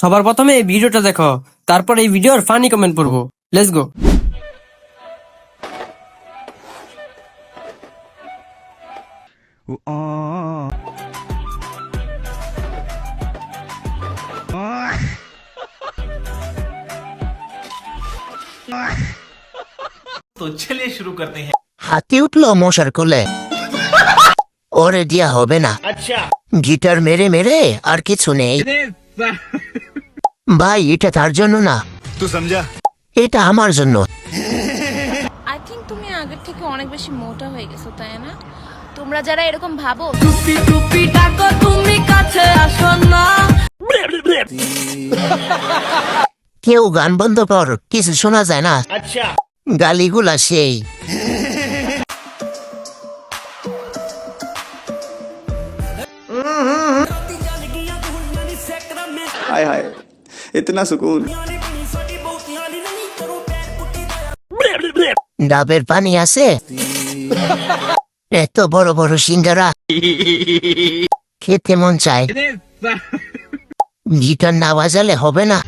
সবার প্রথমে এই ভিডিওটা দেখো, তারপর এই ভিডিওর ফানি কমেন্ট পড়বো। Let's go. तो चलिए शुरू करते हैं। হাতি উঠলো মশার কোলে, ওরে দিয়া হবে না। अच्छा গিটার মেরে মেরে আর কিছু নেই ভাই, এটা তার জন্য না, तू समझा? এটা আমার জন্য। আই থিঙ্ক তুমি আগের থেকে অনেক বেশি মোটা হয়ে গেছো, তাই না? তোমরা যারা এরকম ভাবো কেউ গান বন্ধ কর, কিছু শোনা যায় না, अच्छा গালিগুলা সেই। हाय हाय इतना सुकून। ডাবের পানি আছে? এত বড় বড় সিঙ্গারা খেতে মন চায়, গিটার না বাজালে হবে না।